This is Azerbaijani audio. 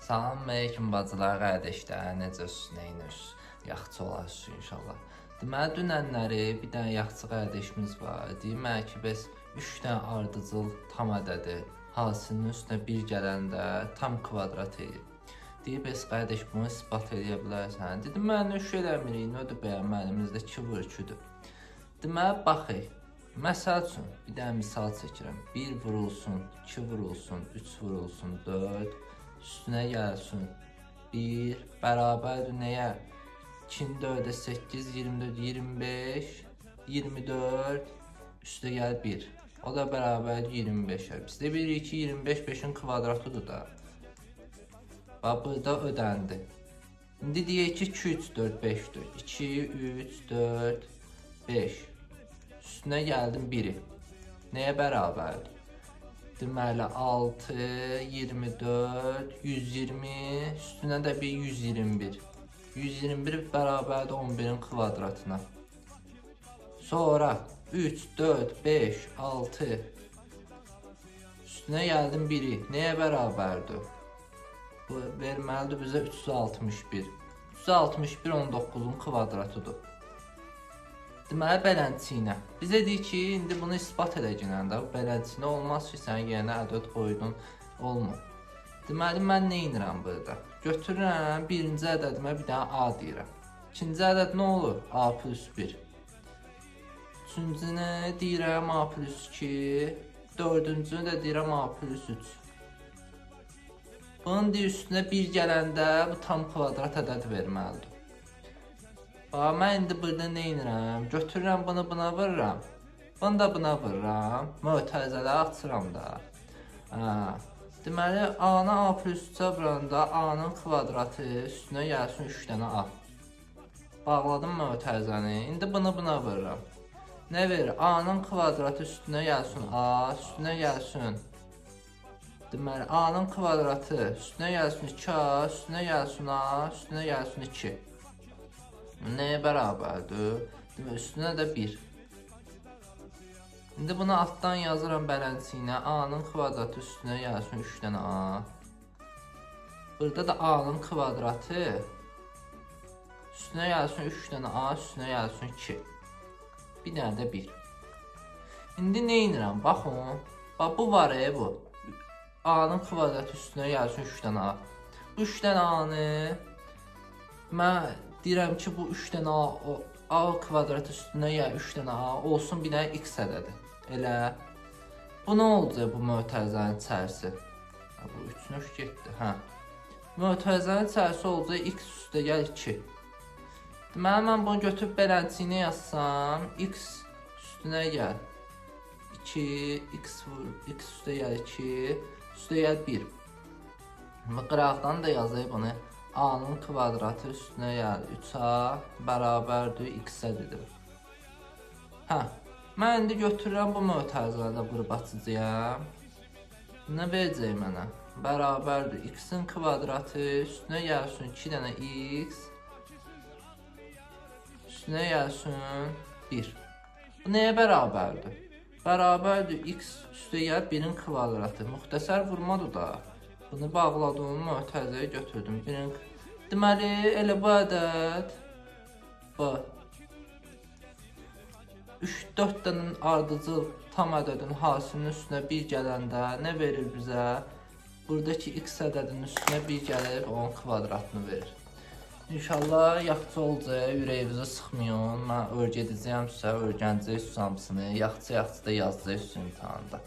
Salam aleyküm bacılar, qardaşlar, necəsiniz? Yaxşı olasınız inşallah. Deməli, dünənləri bir dənə yaxşı qardaşımız var. Deyir ki, bəs 3 dənə ardıcıl tam ədədi, hasilinin üstünə 1 gələndə tam kvadrat edir. Deyir, bəs qardaş, bunu isbat edə bilərsən? Dedim, mən nə şey eləmirik, nədir bəyəm, mənimizdə 2 vurkudur. Deməli, baxıq. Məsəl üçün, bir dənə misal çəkirəm. 1 vurulsun, 2 vurulsun, 3 vurulsun, 4, üstünə gəlsin. 1 bərabərdir nəyə? 2-nin 4-ə 8, 24, 25, 24, üstə gəl 1. O da bərabərdir 25-ə. Biz də bilirik ki, 25 5-in kvadratıdır da. Bax, burada ödəndi. İndi deyək ki, 2, 3, 4, 5-dir. 2, 3, 4, 5. Üstünə gəldim 1-i. Nəyə bərabərdir? Deməli 6, 24, 120, üstünə də bir 121. 121 bərabərdir 11-in kvadratına. Sonra 3, 4, 5, 6. Üstünə gəldim 1-i. Nəyə bərabərdir? Bu verməlidir bizə 361. 361 19-un kvadratıdır. Deməli, bələdçiyinə. Bizə deyir ki, indi bunu ispat edəcəksən də, bələdçiyinə olmaz ki, sən yenə ədəd qoydun, olmur. Deməli, mən nə edirəm burada? Götürürəm, birinci ədədimə bir dənə A deyirəm. İkinci ədəd nə olur? A plus 1. Üçüncünü deyirəm A plus 2. Dördüncünü də deyirəm A plus 3. Bunun deyir, üstünə 1 gələndə bu tam kvadrat ədəd verməlidir. Mən indi burada nə edirəm? Götürürəm, bunu buna vururam. Bunu da buna vururam. Mötərizələri açıram da. Deməli, A-nı A plus 3-ə vuranda A-nın kvadratı üstünə gəlsin 3 dənə A. Bağladım mötərizəni. İndi bunu buna vururam. Nə verir? A-nın kvadratı üstünə gəlsin A, üstünə gəlsin. Deməli, A-nın kvadratı üstünə gəlsin 2A, üstünə gəlsin A, üstünə gəlsin 2. Nəyə bərabərdir? Üstünə də 1. İndi bunu altdan yazıram bələdçiyinə. A-nın kvadratı üstünə gəlsin 3 dənə A. Burada da A-nın kvadratı üstünə gəlsin 3 dənə A, üstünə gəlsin 2. Bir dənə də 1. İndi nə edirəm? Baxın. Bax, bu var bu. A-nın kvadratı üstünə gəlsin 3 dənə A. Bu 3 dənə A-nı mən deyirəm ki, bu 3 dənə A kvadrat üstünə ya 3 dənə A olsun bir dənə X ədədi. Elə. Bu nə olacaq bu mötərizənin içərisi? Bu 3 növ getdi. Mötərizənin içərisi olacaq X üstə gəl 2. Deməli, mən bunu götürüb bələdçiyinə yazsam, X üstünə gəl 2, X vur, X üstə gəl 2, üstə gəl 1. Qıraqdan da yazayım bunu. A-nın kvadratı üstünə gəlir 3A bərabərdir X-ə dedim. Mən indi götürürəm bu mötərizədə vurub açacağım. Nə verəcək mənə? Bərabərdir X-in kvadratı üstünə gəlsin 2 dənə X, üstünə gəlsin 1. Bu nəyə bərabərdir? Bərabərdir X üstə gəl 1-in kvadratı. Müxtəsər vurmadır da. Bunu bağladım, mötərizəyə götürdüm. Deməli, elə bu ədəd, bu 3-4 dənə ardıcıl tam ədədin hasilinin üstünə 1 gələndə nə verir bizə? Buradakı X ədədinin üstünə 1 gəlir, onun kvadratını verir. İnşallah yaxşı olacaq, ürəyinizi sıxmayın. Mən öyrədəcəyəm sizə, öyrənəcəksiniz hamısını. Yaxşı da yazacaqsınız imtahanda.